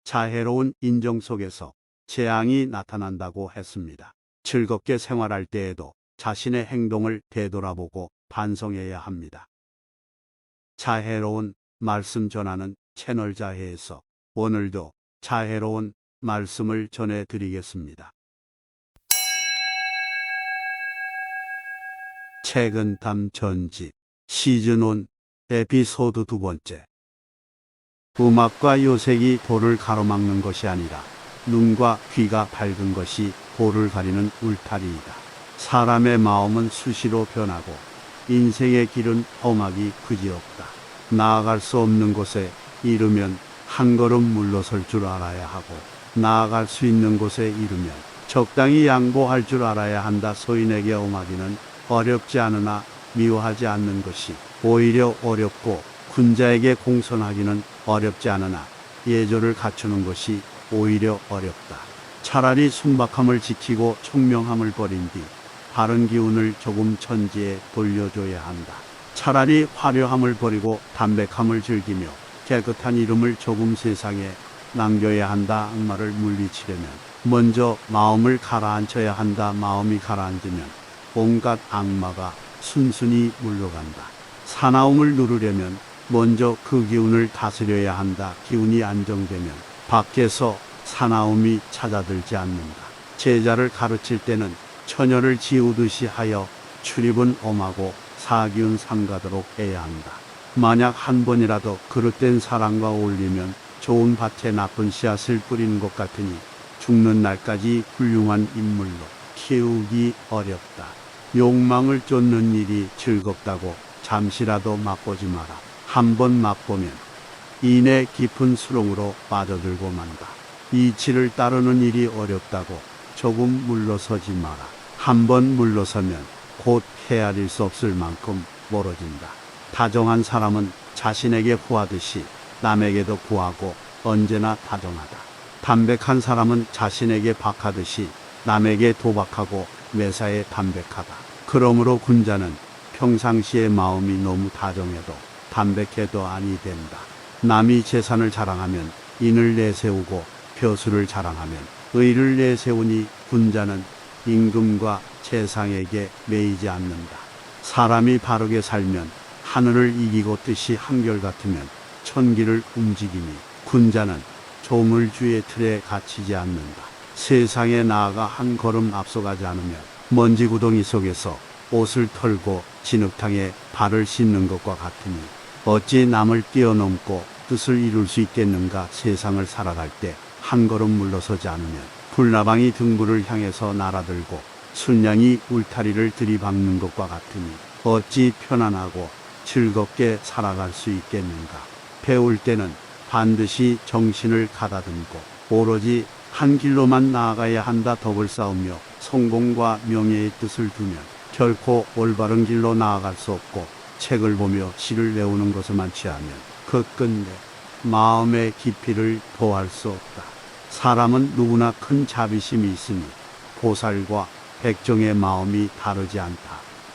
자애로운 인정 속에서 재앙이 나타난다고 했습니다. 즐겁게 생활할 때에도 자신의 행동을 되돌아보고 반성해야 합니다. 자애로운 말씀 전하는 채널 자애에서 오늘도 자애로운 말씀을 전해드리겠습니다. 책은 담 전집 시즌 1 에피소드 2번째. 음악과 요색이 도를 가로막는 것이 아니라 눈과 귀가 밝은 것이 도를 가리는 울타리이다. 사람의 마음은 수시로 변하고 인생의 길은 험하기 그지없다. 나아갈 수 없는 곳에 이르면 한 걸음 물러설 줄 알아야 하고 나아갈 수 있는 곳에 이르면 적당히 양보할 줄 알아야 한다. 소인에게 엄하기는 어렵지 않으나 미워하지 않는 것이 오히려 어렵고 군자에게 공손하기는 어렵지 않으나 예절을 갖추는 것이 오히려 어렵다. 차라리 순박함을 지키고 총명함을 버린 뒤 바른 기운을 조금 천지에 돌려줘야 한다. 차라리 화려함을 버리고 담백함을 즐기며 깨끗한 이름을 조금 세상에 남겨야 한다. 악마를 물리치려면 먼저 마음을 가라앉혀야 한다. 마음이 가라앉으면 온갖 악마가 순순히 물러간다. 사나움을 누르려면 먼저 그 기운을 다스려야 한다. 기운이 안정되면 밖에서 사나움이 찾아들지 않는다. 제자를 가르칠 때는 처녀를 지우듯이 하여 출입은 엄하고 사기운 삼가도록 해야 한다. 만약 한 번이라도 그릇된 사랑과 어울리면 좋은 밭에 나쁜 씨앗을 뿌리는 것 같으니 죽는 날까지 훌륭한 인물로 키우기 어렵다. 욕망을 쫓는 일이 즐겁다고 잠시라도 맛보지 마라. 한 번 맛보면 이내 깊은 수렁으로 빠져들고 만다. 이치를 따르는 일이 어렵다고 조금 물러서지 마라. 한 번 물러서면 곧 헤아릴 수 없을 만큼 멀어진다. 다정한 사람은 자신에게 구하듯이 남에게도 구하고 언제나 다정하다. 담백한 사람은 자신에게 박하듯이 남에게 도박하고 매사에 담백하다. 그러므로 군자는 평상시에 마음이 너무 다정해도 담백해도 아니 된다. 남이 재산을 자랑하면 인을 내세우고 벼슬을 자랑하면 의를 내세우니 군자는 임금과 재상에게 매이지 않는다. 사람이 바르게 살면 하늘을 이기고 뜻이 한결같으면 천기를 움직이니 군자는 조물주의 틀에 갇히지 않는다. 세상에 나아가 한 걸음 앞서가지 않으면 먼지 구덩이 속에서 옷을 털고 진흙탕에 발을 씻는 것과 같으니 어찌 남을 뛰어넘고 뜻을 이룰 수 있겠는가. 세상을 살아갈 때 한 걸음 물러서지 않으면 불나방이 등불을 향해서 날아들고 순양이 울타리를 들이박는 것과 같으니 어찌 편안하고 즐겁게 살아갈 수 있겠는가. 배울 때는 반드시 정신을 가다듬고 오로지 한 길로만 나아가야 한다. 덕을 쌓으며 성공과 명예의 뜻을 두면 결코 올바른 길로 나아갈 수 없고 책을 보며 시를 외우는 것에만 취하면 그 끝내 마음의 깊이를 더할 수 없다. 사람은 누구나 큰 자비심이 있으니 보살과 백정의 마음이 다르지 않다.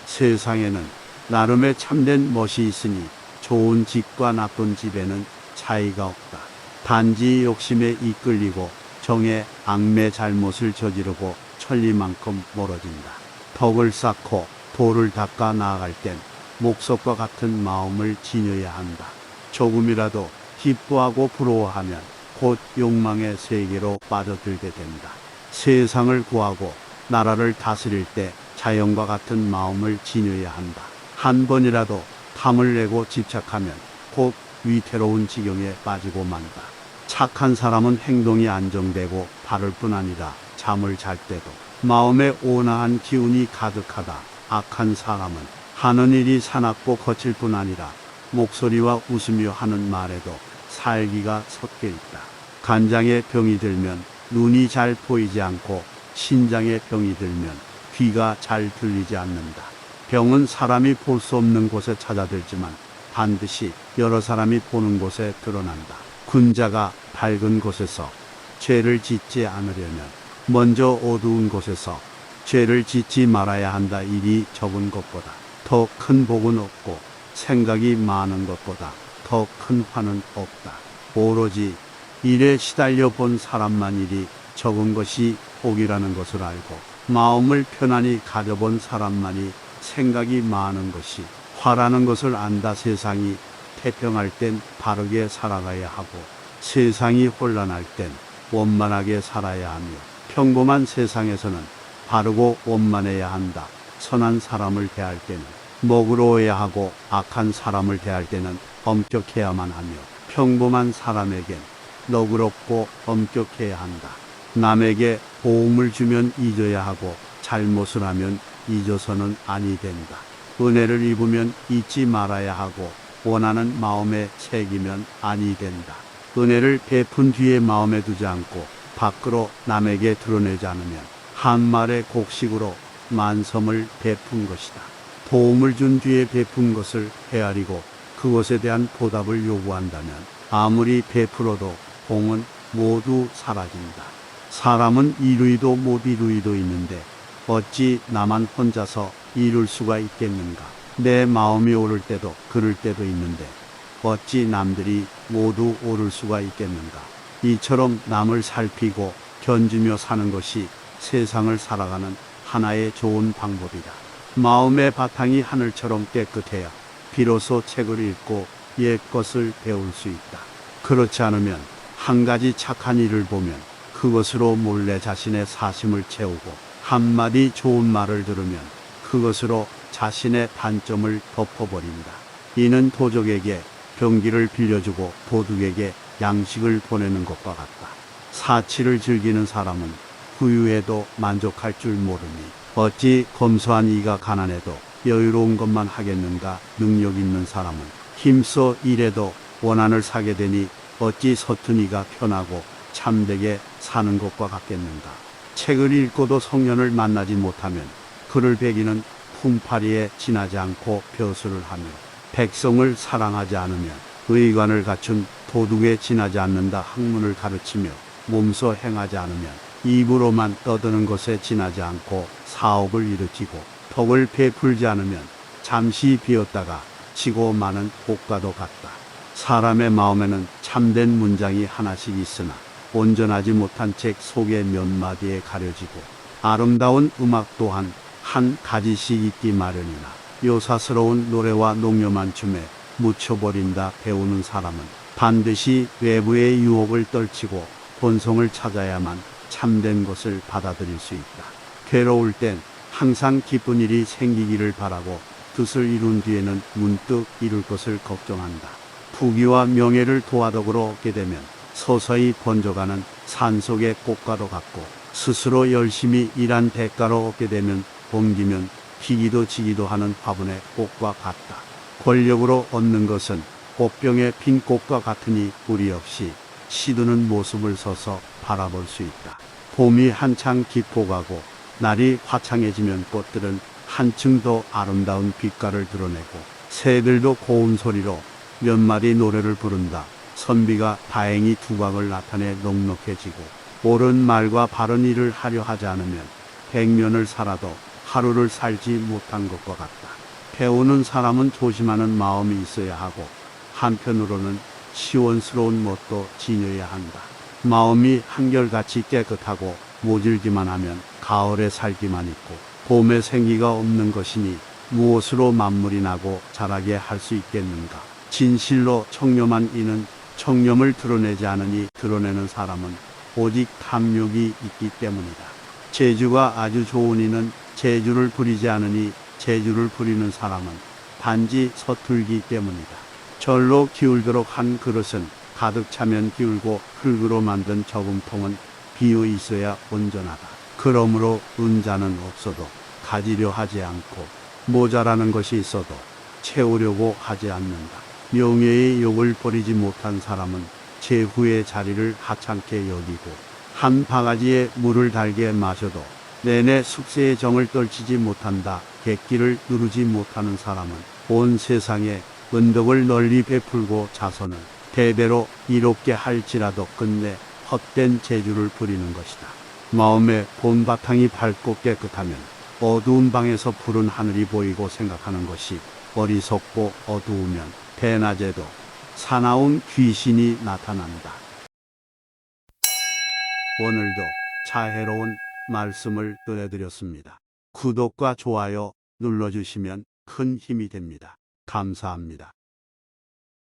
세상에는 나름의 참된 멋이 있으니 좋은 집과 나쁜 집에는 차이가 없다. 단지 욕심에 이끌리고 정의 악매 잘못을 저지르고 천리만큼 멀어진다. 덕을 쌓고 도를 닦아 나아갈 땐 목석과 같은 마음을 지녀야 한다. 조금이라도 기뻐하고 부러워하면 곧 욕망의 세계로 빠져들게 된다. 세상을 구하고 나라를 다스릴 때 자연과 같은 마음을 지녀야 한다. 한 번이라도 탐을 내고 집착하면 곧 위태로운 지경에 빠지고 만다. 착한 사람은 행동이 안정되고 바를 뿐 아니라 잠을 잘 때도 마음에 온화한 기운이 가득하다. 악한 사람은 하는 일이 사납고 거칠 뿐 아니라 목소리와 웃으며 하는 말에도 살기가 섞여 있다. 간장에 병이 들면 눈이 잘 보이지 않고 신장에 병이 들면 귀가 잘 들리지 않는다. 병은 사람이 볼 수 없는 곳에 찾아들지만 반드시 여러 사람이 보는 곳에 드러난다. 군자가 밝은 곳에서 죄를 짓지 않으려면 먼저 어두운 곳에서 죄를 짓지 말아야 한다. 일이 적은 것보다 더 큰 복은 없고 생각이 많은 것보다 더 큰 화는 없다. 오로지 일에 시달려 본 사람만 일이 적은 것이 복이라는 것을 알고 마음을 편안히 가져본 사람만이 생각이 많은 것이 화라는 것을 안다. 세상이 태평할 땐 바르게 살아가야 하고 세상이 혼란할 땐 원만하게 살아야 하며 평범한 세상에서는 바르고 원만해야 한다. 선한 사람을 대할 때는 너그러워야 하고 악한 사람을 대할 때는 엄격해야만 하며 평범한 사람에겐 너그럽고 엄격해야 한다. 남에게 도움을 주면 잊어야 하고 잘못을 하면 잊어서는 아니 된다. 은혜를 입으면 잊지 말아야 하고 원하는 마음에 새기면 아니 된다. 은혜를 베푼 뒤에 마음에 두지 않고 밖으로 남에게 드러내지 않으면 한 말의 곡식으로 만섬을 베푼 것이다. 도움을 준 뒤에 베푼 것을 헤아리고 그것에 대한 보답을 요구한다면 아무리 베풀어도 공은 모두 사라진다. 사람은 이루이도 못 이루이도 있는데 어찌 나만 혼자서 이룰 수가 있겠는가. 내 마음이 오를 때도 그럴 때도 있는데 어찌 남들이 모두 오를 수가 있겠는가. 이처럼 남을 살피고 견주며 사는 것이 세상을 살아가는 하나의 좋은 방법이다. 마음의 바탕이 하늘처럼 깨끗해야 비로소 책을 읽고 옛 것을 배울 수 있다. 그렇지 않으면 한 가지 착한 일을 보면 그것으로 몰래 자신의 사심을 채우고 한마디 좋은 말을 들으면 그것으로 자신의 단점을 덮어버린다. 이는 도적에게 병기를 빌려주고 도둑에게 양식을 보내는 것과 같다. 사치를 즐기는 사람은 부유해도 만족할 줄 모르니 어찌 검소한 이가 가난해도 여유로운 것만 하겠는가. 능력 있는 사람은 힘써 일해도 원한을 사게 되니 어찌 서툰 이가 편하고 참되게 사는 것과 같겠는가. 책을 읽고도 성년을 만나지 못하면 그를 배기는 품팔이에 지나지 않고 벼슬을 하며 백성을 사랑하지 않으면 의관을 갖춘 도둑에 지나지 않는다. 학문을 가르치며 몸소 행하지 않으면 입으로만 떠드는 것에 지나지 않고 사업을 일으키고 덕을 베풀지 않으면 잠시 비었다가 지고 마는 꽃과도 같다. 사람의 마음에는 참된 문장이 하나씩 있으나 온전하지 못한 책 속의 몇 마디에 가려지고 아름다운 음악 또한 한 가지씩 있기 마련이나 요사스러운 노래와 농염한 춤에 묻혀버린다. 배우는 사람은 반드시 외부의 유혹을 떨치고 본성을 찾아야만 참된 것을 받아들일 수 있다. 괴로울 땐 항상 기쁜 일이 생기기를 바라고 뜻을 이룬 뒤에는 문득 이룰 것을 걱정한다. 부귀와 명예를 도화덕으로 얻게 되면 서서히 번져가는 산속의 꽃과도 같고 스스로 열심히 일한 대가로 얻게 되면 옮기면 피기도 지기도 하는 화분의 꽃과 같다. 권력으로 얻는 것은 꽃병에 핀 꽃과 같으니 뿌리 없이 시드는 모습을 서서 바라볼 수 있다. 봄이 한창 깊어가고 날이 화창해지면 꽃들은 한층 더 아름다운 빛깔을 드러내고 새들도 고운 소리로 몇 마디 노래를 부른다. 선비가 다행히 두각을 나타내 넉넉해지고 옳은 말과 바른 일을 하려 하지 않으면 100년을 살아도 하루를 살지 못한 것과 같다. 배우는 사람은 조심하는 마음이 있어야 하고 한편으로는 시원스러운 멋도 지녀야 한다. 마음이 한결같이 깨끗하고 모질기만 하면 가을에 살기만 있고 봄에 생기가 없는 것이니 무엇으로 만물이 나고 자라게 할 수 있겠는가. 진실로 청렴한 이는 청렴을 드러내지 않으니 드러내는 사람은 오직 탐욕이 있기 때문이다. 재주가 아주 좋은 이는 재주를 부리지 않으니 재주를 부리는 사람은 단지 서툴기 때문이다. 절로 기울도록 한 그릇은 가득 차면 기울고 흙으로 만든 저금통은 비어 있어야 온전하다. 그러므로 은자는 없어도 가지려 하지 않고 모자라는 것이 있어도 채우려고 하지 않는다. 명예의 욕을 버리지 못한 사람은 제후의 자리를 하찮게 여기고 한 바가지에 물을 달게 마셔도 내내 숙세의 정을 떨치지 못한다. 객기를 누르지 못하는 사람은 온 세상에 은덕을 널리 베풀고 자선을 대대로 이롭게 할지라도 끝내 헛된 재주를 부리는 것이다. 마음의 본바탕이 밝고 깨끗하면 어두운 방에서 푸른 하늘이 보이고 생각하는 것이 어리석고 어두우면 대낮에도 사나운 귀신이 나타난다. 오늘도 자애로운 말씀을 전해드렸습니다. 구독과 좋아요 눌러주시면 큰 힘이 됩니다. 감사합니다.